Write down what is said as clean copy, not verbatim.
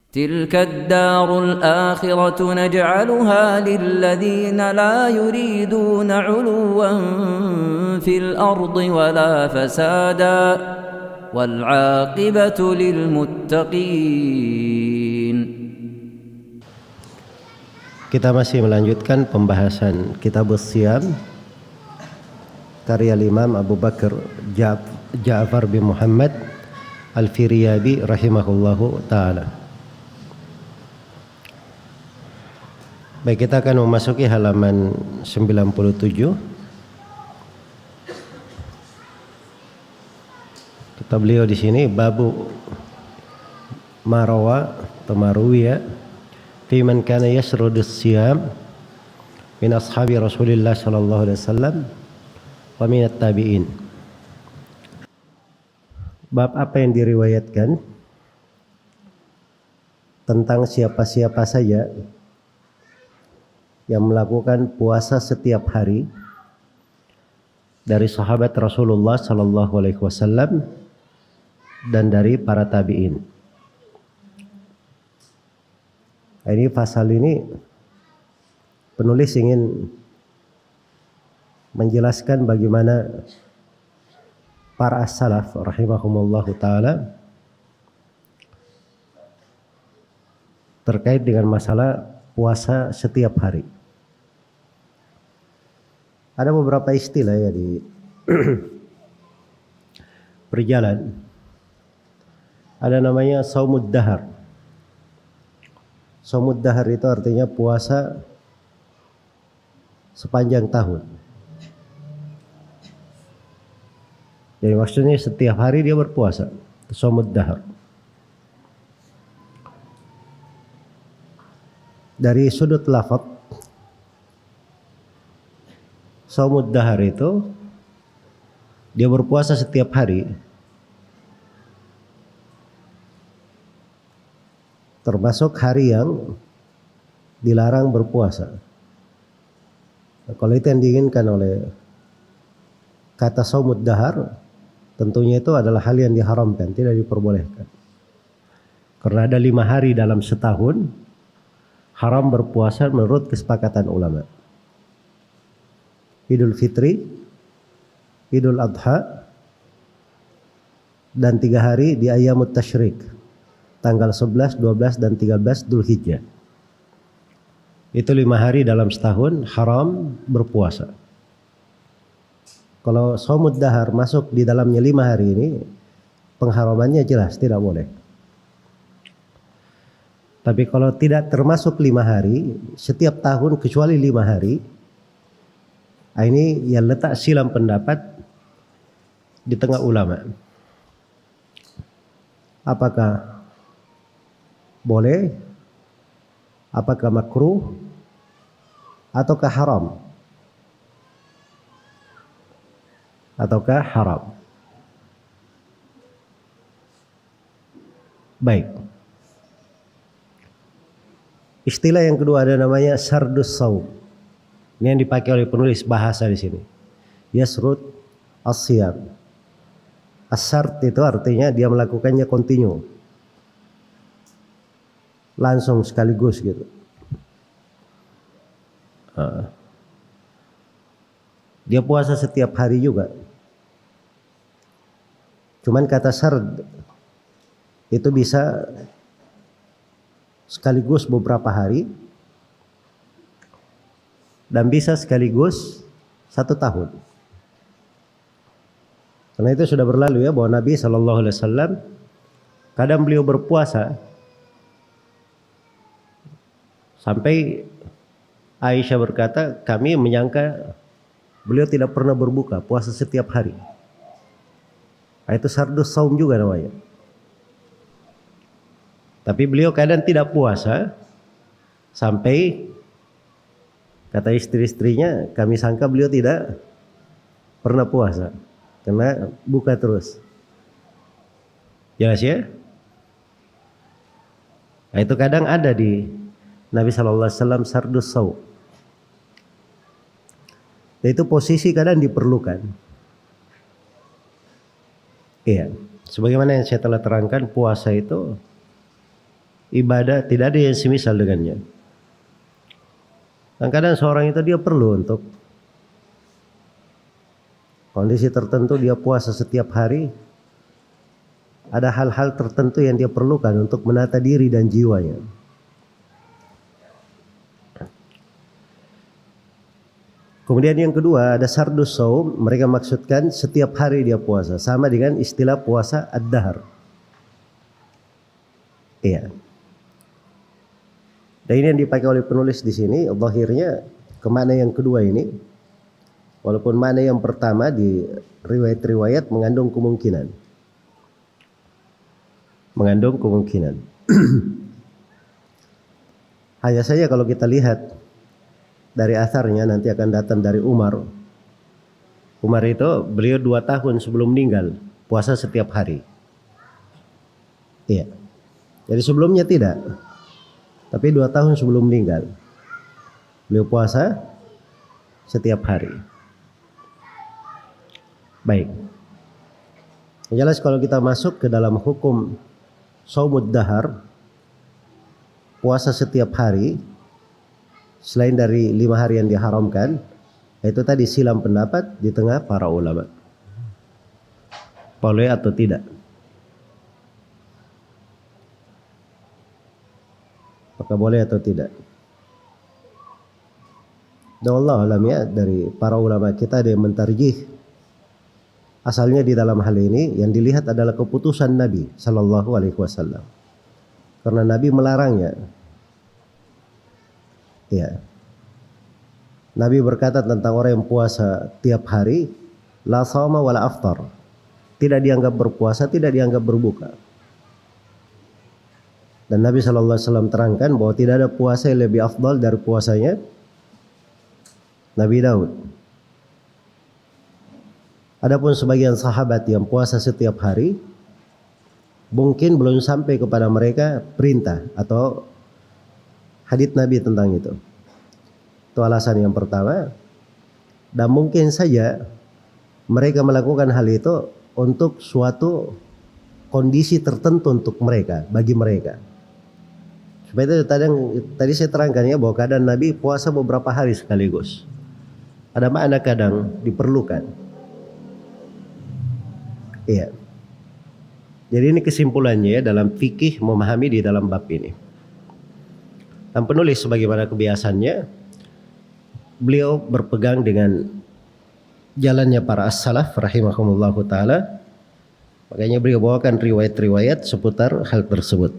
تلك الدار الآخرة نجعلها للذين لا يريدون علوا في الأرض ولا فسادا والعاقبة للمتقين. Kita masih melanjutkan pembahasan Kitab As-Siyam karya Imam Abu Bakar Ja'far bin Muhammad Al-Firyabi rahimahullahu ta'ala. Baik, kita akan memasuki halaman 97. Kata beliau di sini babu marawa atau maruwiya fi man kana yasrudus siyam min ashabi Rasulillah sallallahu alaihi wasallam wa min at-tabi'in. Bab apa yang diriwayatkan tentang siapa-siapa saja yang melakukan puasa setiap hari dari sahabat Rasulullah sallallahu alaihi wasallam dan dari para tabi'in. Ini pasal ini penulis ingin menjelaskan bagaimana para as-salaf rahimahumullahu ta'ala terkait dengan masalah puasa setiap hari. Ada beberapa istilah ya di berjalan. Ada namanya saumud dahar. Saumud dahar itu artinya puasa sepanjang tahun. Jadi maksudnya setiap hari dia berpuasa. Saumud dahar. Dari sudut lafaz, saumud dahar itu dia berpuasa setiap hari, termasuk hari yang dilarang berpuasa. Nah, kalau itu yang diinginkan oleh kata saumud dahar, tentunya itu adalah hal yang diharamkan, tidak diperbolehkan. Karena ada 5 hari dalam setahun haram berpuasa menurut kesepakatan ulama. Idul Fitri, Idul Adha, dan 3 hari di Ayyamut Tasyrik, tanggal 11, 12, dan 13 Dzulhijjah. Itu 5 hari dalam setahun haram berpuasa. Kalau saumud dahar masuk di dalamnya 5 hari ini, pengharamannya jelas tidak boleh. Tapi kalau tidak termasuk 5 hari, setiap tahun kecuali 5 hari, ini yang letak silam pendapat di tengah ulama. Apakah boleh, apakah makruh, ataukah haram? Ataukah haram? Baik. Istilah yang kedua ada namanya sardus saum. Ini yang dipakai oleh penulis bahasa di sini. Yasrud as-siyam. As-sard itu artinya dia melakukannya kontinu, langsung sekaligus gitu. Dia puasa setiap hari juga. Cuman kata sard itu bisa sekaligus beberapa hari dan bisa sekaligus 1 tahun. Karena itu sudah berlalu ya bahwa Nabi SAW kadang beliau berpuasa sampai Aisyah berkata, kami menyangka beliau tidak pernah berbuka, puasa setiap hari. Nah, itu sardus saum juga namanya. Tapi beliau kadang tidak puasa sampai kata istri-istrinya, kami sangka beliau tidak pernah puasa karena buka terus. Jelas ya? Nah, itu kadang ada di Nabi SAW sardus saum. Dan itu posisi kadang diperlukan. Iya, sebagaimana yang saya telah terangkan, puasa itu ibadah, tidak ada yang semisal dengannya. Kadang-kadang seorang itu dia perlu untuk kondisi tertentu, dia puasa setiap hari. Ada hal-hal tertentu yang dia perlukan untuk menata diri dan jiwanya. Kemudian yang kedua ada sardus saum, mereka maksudkan setiap hari dia puasa, sama dengan istilah puasa ad-dahr. Iya. Dan ini yang dipakai oleh penulis di sini, zahirnya ke makna yang kedua ini, walaupun makna yang pertama di riwayat-riwayat mengandung kemungkinan. Hanya saja kalau kita lihat dari asarnya nanti akan datang dari Umar. Umar itu beliau 2 tahun sebelum meninggal puasa setiap hari. Iya. Jadi sebelumnya tidak. Tapi 2 tahun sebelum meninggal beliau puasa setiap hari. Baik. Jelas kalau kita masuk ke dalam hukum shaumud dahar, puasa setiap hari selain dari 5 hari yang diharamkan, itu tadi silam pendapat di tengah para ulama. Boleh atau tidak? Apakah boleh atau tidak? Dan Allah alam ya, dari para ulama kita ada yang mentarjih. Asalnya di dalam hal ini yang dilihat adalah keputusan Nabi Sallallahu Alaihi Wasallam, karena Nabi melarangnya. Ya. Nabi berkata tentang orang yang puasa tiap hari, la shawma wala aftar. Tidak dianggap berpuasa, tidak dianggap berbuka. Dan Nabi Sallallahu Alaihi Wasallam terangkan bahwa tidak ada puasa yang lebih afdal dari puasanya Nabi Daud. Adapun sebagian sahabat yang puasa setiap hari, mungkin belum sampai kepada mereka perintah atau hadits Nabi tentang itu. Itu alasan yang pertama. Dan mungkin saja mereka melakukan hal itu untuk suatu kondisi tertentu untuk mereka, bagi mereka. Supaya itu tadi saya terangkan ya, bahwa kadang Nabi puasa beberapa hari sekaligus. Ada makna kadang diperlukan. Iya. Jadi ini kesimpulannya ya dalam fikih memahami di dalam bab ini. Dan penulis sebagaimana kebiasaannya, beliau berpegang dengan jalannya para as-salaf rahimahumullahu taala. Makanya beliau bawakan riwayat-riwayat seputar hal tersebut.